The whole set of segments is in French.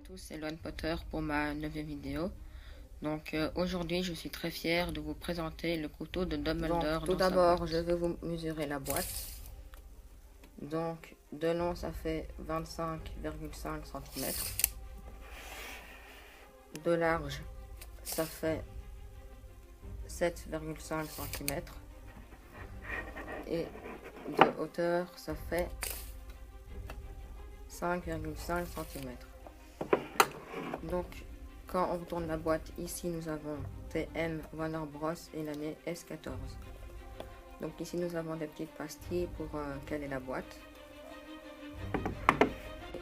tous, c'est Loan Potter pour ma 9e vidéo. Donc aujourd'hui je suis très fière de vous présenter le couteau de Dumbledore. Tout d'abord je vais vous mesurer la boîte. Donc de long ça fait 25,5 cm. De large ça fait 7,5 cm. Et de hauteur ça fait 5,5 cm. Donc quand on retourne la boîte, ici nous avons TM Warner Bros et l'année S14. Donc ici nous avons des petites pastilles pour caler la boîte.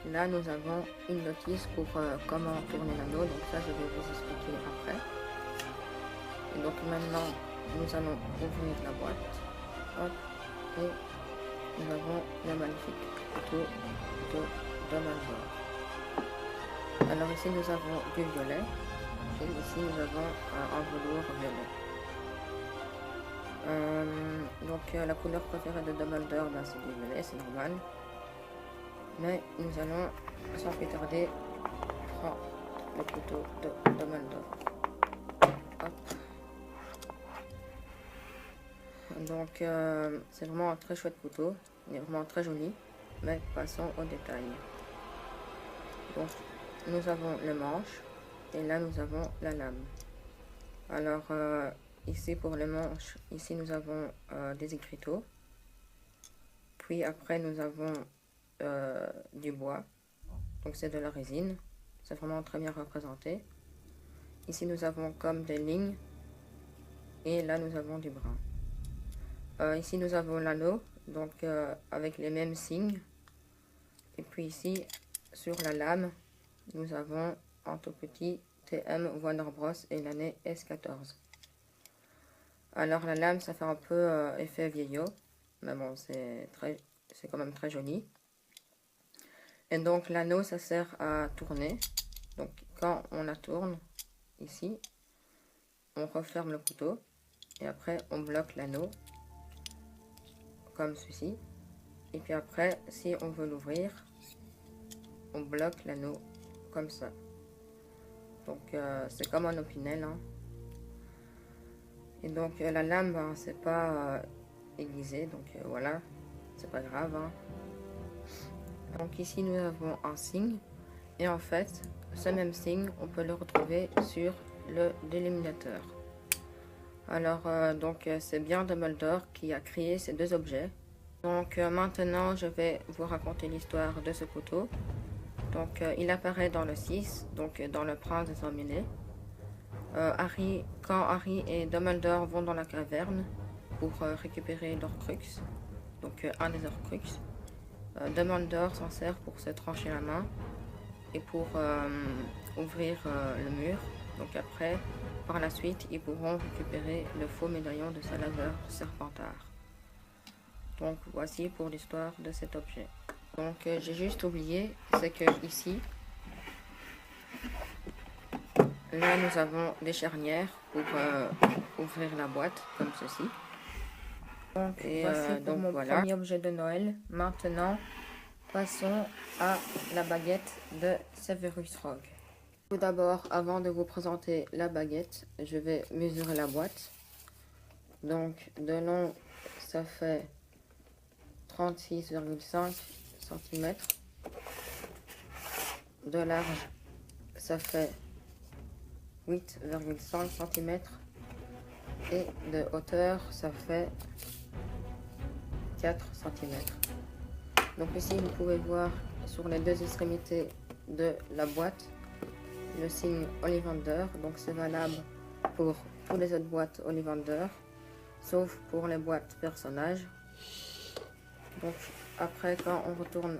Et là nous avons une notice pour comment tourner l'anneau, donc ça je vais vous expliquer après. Et donc maintenant nous allons ouvrir la boîte. Hop, et nous avons le magnifique couteau de Dumbledore. Alors ici nous avons du violet et ici nous avons un velours violet. Donc la couleur préférée de Dumbledore, c'est du violet, c'est normal. Mais nous allons sans plus tarder prendre le couteau de Dumbledore. Hop. Donc c'est vraiment un très chouette couteau, il est vraiment très joli, mais passons aux détails. Donc nous avons le manche et là nous avons la lame. Alors ici pour le manche, ici nous avons des écriteaux. Puis après nous avons du bois, donc c'est de la résine, c'est vraiment très bien représenté. Ici nous avons comme des lignes et là nous avons du brun. Ici nous avons l'anneau, donc avec les mêmes signes. Et puis ici sur la lame nous avons un tout petit TM Warner Bros et l'année S14. Alors la lame ça fait un peu effet vieillot, mais bon c'est quand même très joli. Et donc l'anneau ça sert à tourner, donc quand on la tourne ici, on referme le couteau et après on bloque l'anneau comme ceci. Et puis après si on veut l'ouvrir, on bloque l'anneau comme ça. Donc c'est comme un opinel, hein. Et donc la lame c'est pas aiguisé, donc voilà, c'est pas grave, hein. Donc ici nous avons un signe et en fait ce même signe on peut le retrouver sur le déliminateur. Alors donc c'est bien Dumbledore qui a créé ces deux objets. Donc maintenant je vais vous raconter l'histoire de ce couteau. Donc il apparaît dans le 6, donc dans le prince des Emmenés. Quand Harry et Dumbledore vont dans la caverne pour récupérer l'Orcrux, donc un des Horcruxes, Dumbledore s'en sert pour se trancher la main et pour ouvrir le mur. Donc après, par la suite, ils pourront récupérer le faux médaillon de Salazar Serpentard. Donc voici pour l'histoire de cet objet. Donc j'ai juste oublié, c'est que ici, là nous avons des charnières pour ouvrir la boîte comme ceci. Donc, et voici pour mon premier objet de Noël. Maintenant, passons à la baguette de Severus Rogue. Tout d'abord, avant de vous présenter la baguette, je vais mesurer la boîte. Donc de long, ça fait 36,5 cm. De large, ça fait 8,5 cm. Et de hauteur, ça fait 4 cm. Donc ici, vous pouvez voir sur les deux extrémités de la boîte le signe Ollivander. Donc c'est valable pour toutes les autres boîtes Ollivander, sauf pour les boîtes personnages. Donc après, quand on retourne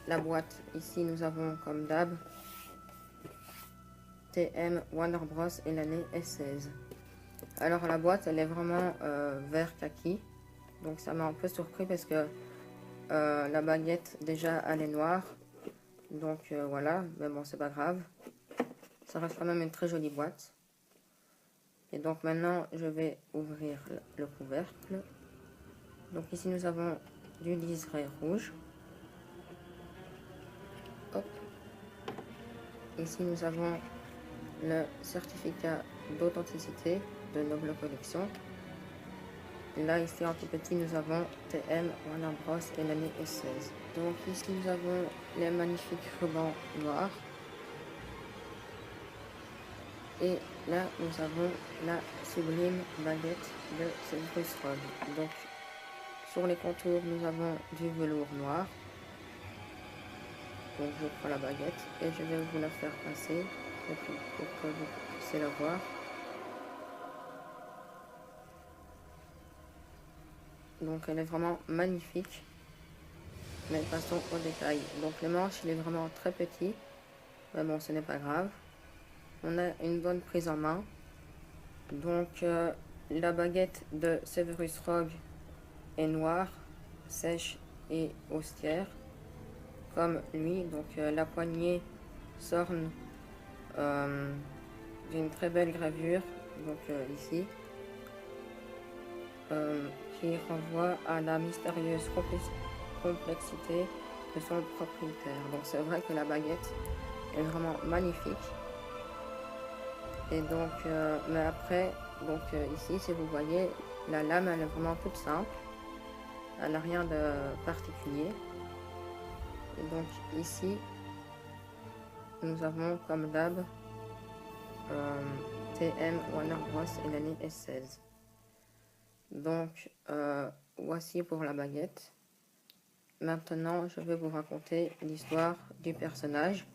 la boîte, ici nous avons comme d'hab TM Warner Bros et l'année S16. Alors la boîte elle est vraiment vert kaki, donc ça m'a un peu surpris parce que la baguette déjà elle est noire, donc voilà, mais bon c'est pas grave, ça reste quand même une très jolie boîte. Et donc maintenant je vais ouvrir le couvercle. Donc ici nous avons du liseré rouge. Hop. ici nous avons le certificat d'authenticité de Noble Collection. Et là, ici en tout petit, nous avons TM, Warner Bros et l'année S16. Donc ici, nous avons les magnifiques rubans noirs. Et là, nous avons la sublime baguette de Severus Rogue. Donc, sur les contours, nous avons du velours noir. Donc, je prends la baguette et je vais vous la faire passer pour que vous puissiez la voir. Donc, elle est vraiment magnifique. Mais passons au détail. Donc, le manche, il est vraiment très petit. Mais bon, ce n'est pas grave. On a une bonne prise en main. Donc, la baguette de Severus Rogue est noire, sèche et austière, comme lui. Donc, la poignée s'orne d'une très belle gravure, donc ici, qui renvoie à la mystérieuse complexité de son propriétaire. Donc, c'est vrai que la baguette est vraiment magnifique. Et donc, mais après, donc ici, si vous voyez, la lame, elle est vraiment toute simple. Elle n'a rien de particulier. Et donc, ici, nous avons, comme d'hab, TM, Warner Bros et l'année S16. Donc, voici pour la baguette. Maintenant, je vais vous raconter l'histoire du personnage.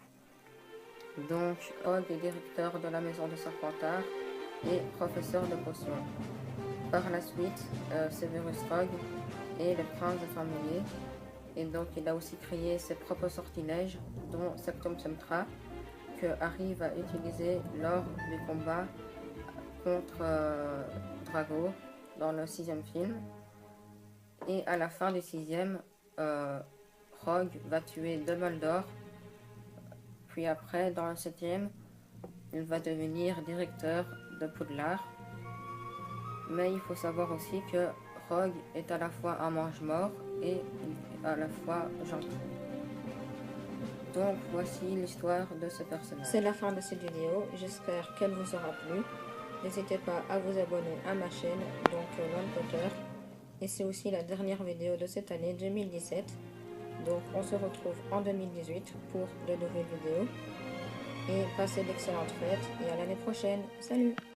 Donc, Rogue est directeur de la maison de Serpentard et professeur de potions. Par la suite, Severus Rogue est le prince de Familier, et donc il a aussi créé ses propres sortilèges, dont Sectum Sempra, que Harry va utiliser lors du combat contre Drago dans le 6e film. Et à la fin du 6e, Rogue va tuer Dumbledore. Puis après, dans le 7e, il va devenir directeur de Poudlard. Mais il faut savoir aussi que Rogue est à la fois un mange-mort et à la fois gentil. Donc voici l'histoire de ce personnage. C'est la fin de cette vidéo, j'espère qu'elle vous aura plu. N'hésitez pas à vous abonner à ma chaîne, donc Lone Potter. Et c'est aussi la dernière vidéo de cette année 2017. Donc on se retrouve en 2018 pour de nouvelles vidéos. Et passez d'excellentes fêtes et à l'année prochaine. Salut!